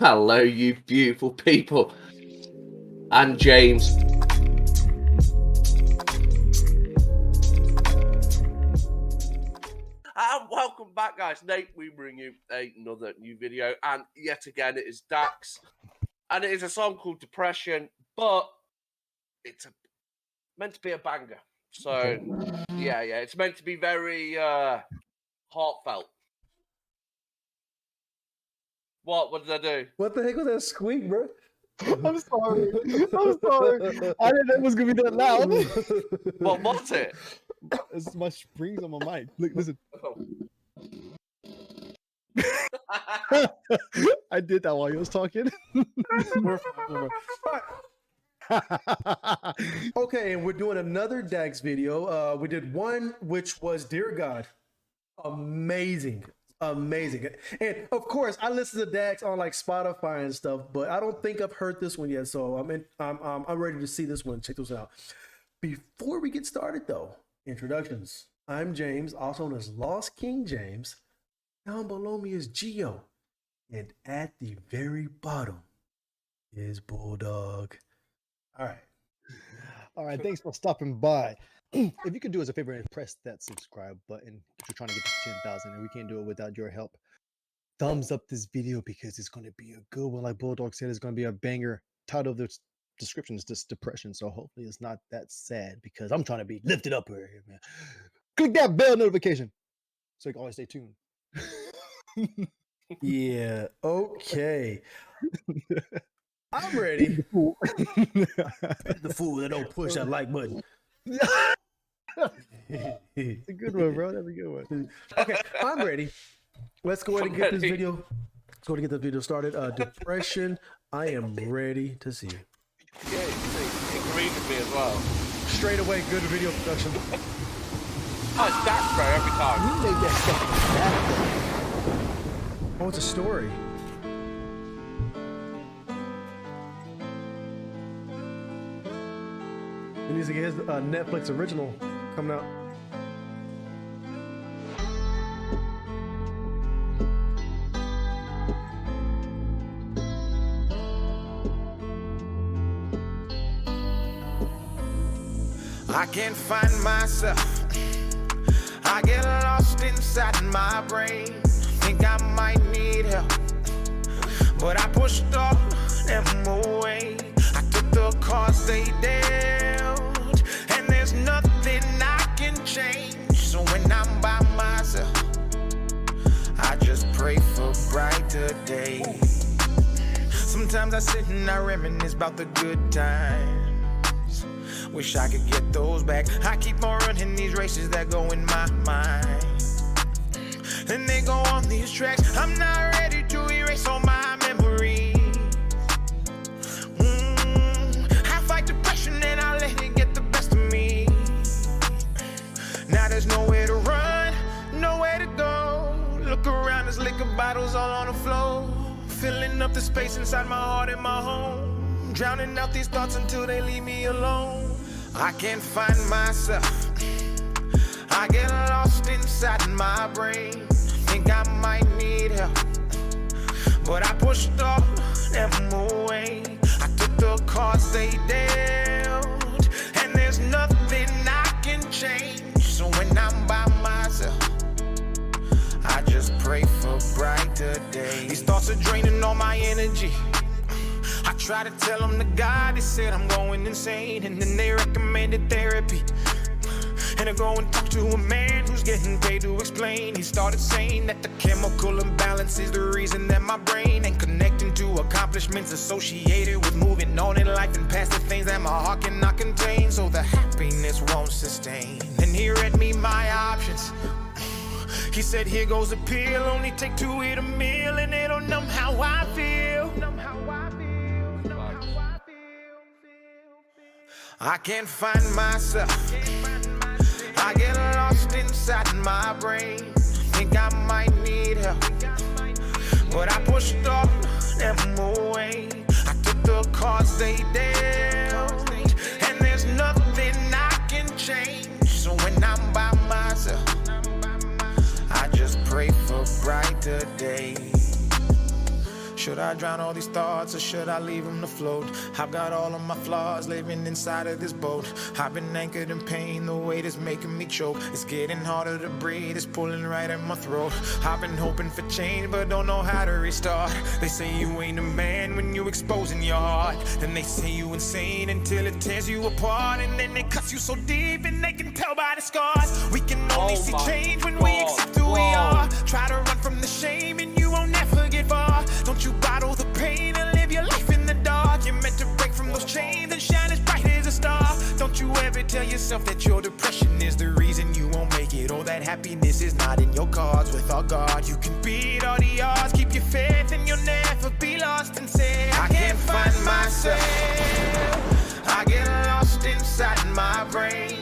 Hello, you beautiful people. And James. And welcome back, guys. Nate, we bring you another new video. And yet again, it is Dax. And it is a song called Depression, but it's meant to be a banger. So, yeah, it's meant to be very heartfelt. What did I do? What the heck was that squeak, bro? I'm sorry. I'm sorry. I didn't know it was gonna be that loud. What was it? It's my springs on my mic. Look, listen. I did that while you was talking. Okay, and we're doing another Dax video. We did one which was Dear God. Amazing. And of course, I listen to Dax on like Spotify and stuff, but I don't think I've heard this one yet. So I'm ready to see this one. Check this out. Before we get started, though, introductions. I'm James, also known as Lost King James. Down below me is Geo, and at the very bottom is Bulldog. All right. Thanks for stopping by. If you could do us a favor and press that subscribe button if you're trying to get to 10,000, and we can't do it without your help. Thumbs up this video because it's going to be a good one. Like Bulldog said, it's going to be a banger. Title of the description is just Depression, so hopefully it's not that sad because I'm trying to be lifted up here, man. Click that bell notification so you can always stay tuned. Yeah, okay. I'm ready. The fool that don't push that like button. It's a good one, bro. That's a good one. Okay, I'm ready. Let's go ahead and get this video. Let's go ahead and get this video started. Depression. I am ready to see it. Yeah, it agreed with me as well. Straight away, good video production. Oh, it's Dax, bro, every time. You made that stuff. Oh, it's a story. He needs to get his Netflix original coming out. I can't find myself. I get lost inside my brain. Think I might need help, but I pushed all them away. I took the cards they dealt, and there's nothing I can change. So when I'm by myself, I just pray for brighter days. Sometimes I sit and I reminisce about the good times. Wish I could get those back. I keep on running these races that go in my mind, and they go on these tracks. I'm not ready to erase all my memories. I fight depression and I let it get the best of me. Now there's nowhere to run, nowhere to go. Look around, there's liquor bottles all on the floor, filling up the space inside my heart and my home, drowning out these thoughts until they leave me alone. I can't find myself. I get lost inside my brain. Think I might need help, but I pushed all them away. I took the cards they dealt, and there's nothing I can change. So when I'm by myself, I just pray for brighter days. These thoughts are draining all my energy. I try to tell them the God, they said I'm going insane, and then they recommended therapy. And I go and talk to a man who's getting paid to explain. He started saying that the chemical imbalance is the reason that my brain ain't connecting to accomplishments associated with moving on in life and past the things that my heart cannot contain. So the happiness won't sustain. And he read me my options. He said, here goes a pill, only take 2 to eat a meal, and it'll numb how I feel. I can't find myself. I get lost inside my brain. Think I might need help, but I pushed all them away. I took the cards they dealt, and there's nothing I can change. So when I'm by myself, I just pray for brighter days. Should Should I drown all these thoughts or should I leave them to float? I've got all of my flaws living inside of this boat. I've been anchored in pain, the weight is making me choke. It's getting harder to breathe, it's pulling right at my throat. I've been hoping for change, but don't know how to restart. They say you ain't a man when you exposing your heart. Then they say you insane until it tears you apart. And then it cuts you so deep and they can tell by the scars. We can only see change when we accept who we are. Try to run from the shame and you won't never get far. Don't you bottle the pain and live your life in the dark. You're meant to break from those chains and shine as bright as a star. Don't you ever tell yourself that your depression is the reason you won't make it, or that happiness is not in your cards. With our God, you can beat all the odds. Keep your faith and you'll never be lost. And say, I can't find myself. I get lost inside my brain.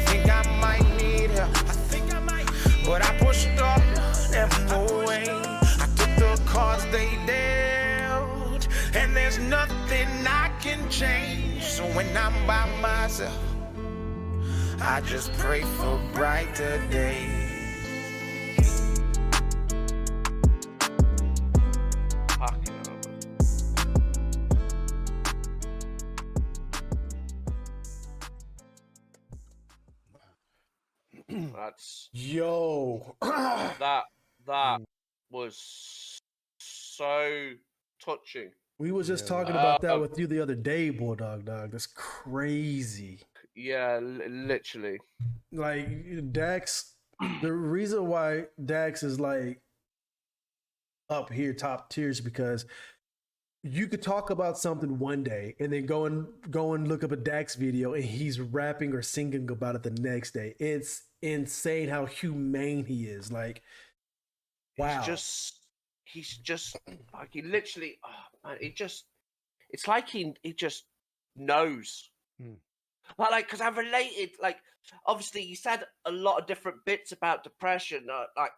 Think I might need help. But I pushed off and away. I took the cards they dealt, and there's nothing I can change. So when I'm by myself, I just pray for brighter days. That's Yo. that was so touching. We was just talking about that with you the other day, Bulldog Dog. That's crazy. Yeah, literally. Like Dax, the reason why Dax is like up here top tiers because you could talk about something one day and then go and look up a Dax video and he's rapping or singing about it the next day. It's insane how humane he is. Like, wow. He's just like, he literally, oh man, it's like he just knows. Like, because I've related, like, obviously you said a lot of different bits about depression. Like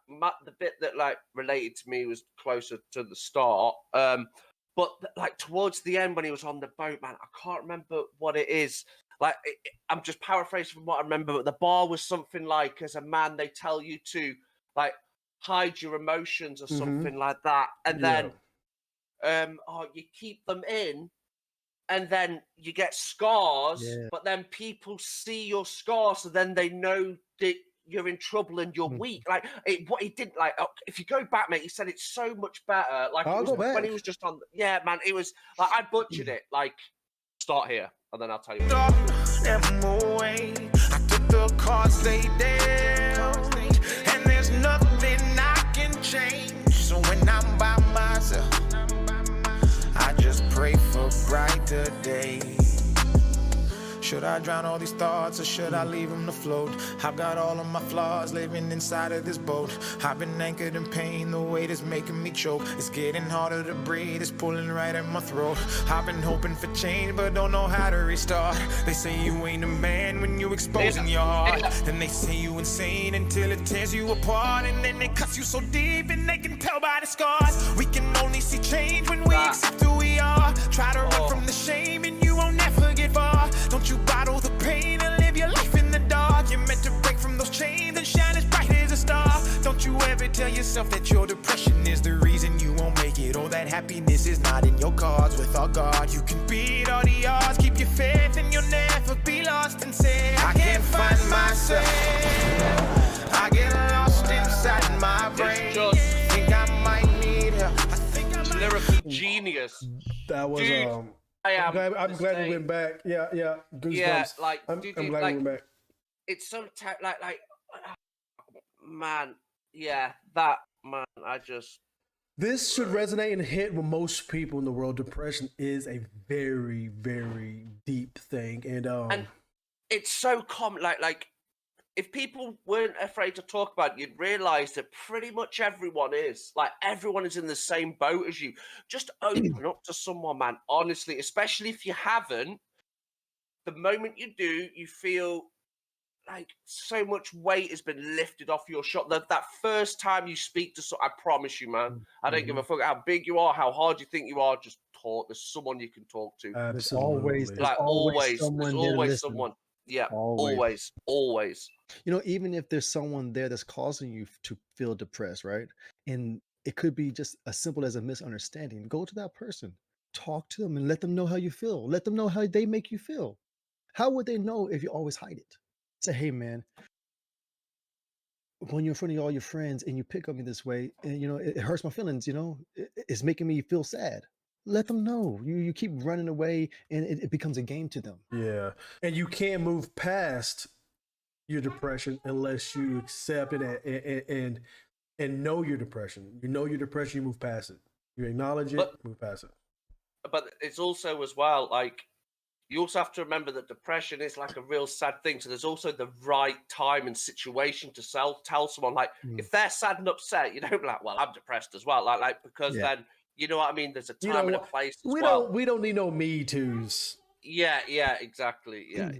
the bit that like related to me was closer to the start. But like towards the end when he was on the boat, man, I can't remember what it is. Like, I'm just paraphrasing from what I remember, but the bar was something like, as a man, they tell you to like hide your emotions or something like that. And then, you keep them in and then you get scars, but then people see your scars. So then they know that you're in trouble and you're weak. Like what he didn't like. If you go back, mate, he said it's so much better. Like I'll go back. When he was just on. Yeah, man, it was like I butchered it. Like start here, and then I'll tell you. Away. I took the cards they dealt, and there's nothing I can change. So when I'm by myself, I just pray for brighter days. Should I drown all these thoughts or should I leave them to float? I've got all of my flaws living inside of this boat. I've been anchored in pain, the weight is making me choke. It's getting harder to breathe, it's pulling right at my throat. I've been hoping for change, but don't know how to restart. They say you ain't a man when you exposing your heart. Then they say you insane until it tears you apart. And then it cuts you so deep and they can tell by the scars. We can only see change when we accept who we are. Try to run from the shame and you won't never get far. Don't you bottle the pain and live your life in the dark. You're meant to break from those chains and shine as bright as a star. Don't you ever tell yourself that your depression is the reason you won't make it, or that happiness is not in your cards. With our God, you can beat all the odds. Keep your faith and you'll never be lost. And say, I can't find myself. I get lost inside my brain. Think I might need help. I think I might. Lyrical genius. That was Dude, I'm glad we went back. Yeah. Goosebumps. Yeah, like I'm dude, glad like, we went back. it's so like man, yeah, that man, I just This should resonate and hit with most people in the world. Depression is a very, very deep thing, and it's so common. Like if people weren't afraid to talk about it, you'd realize that pretty much everyone is. Like everyone is in the same boat as you. Just open up to someone, man. Honestly, especially if you haven't. The moment you do, you feel like so much weight has been lifted off your shoulder. That first time you speak to someone, I promise you, man, I don't give a fuck how big you are, how hard you think you are. Just talk. There's someone you can talk to. Absolutely. There's always someone. Yeah, always. You know, even if there's someone there that's causing you to feel depressed, right? And it could be just as simple as a misunderstanding. Go to that person, talk to them, and let them know how you feel. Let them know how they make you feel. How would they know if you always hide it? Say, hey, man, when you're in front of all your friends and you pick on me this way, and it hurts my feelings. It's making me feel sad. Let them know. You keep running away, and it becomes a game to them. Yeah, and you can't move past your depression unless you accept it and know your depression. You know your depression, you move past it. You acknowledge it, move past it. But it's also as well, like, you also have to remember that depression is like a real sad thing. So there's also the right time and situation to tell someone, like, if they're sad and upset, you don't be like, well, I'm depressed as well. Like because then, you know what I mean? There's a time and a place as well. We don't need no Me Too's. Yeah, exactly. Yeah.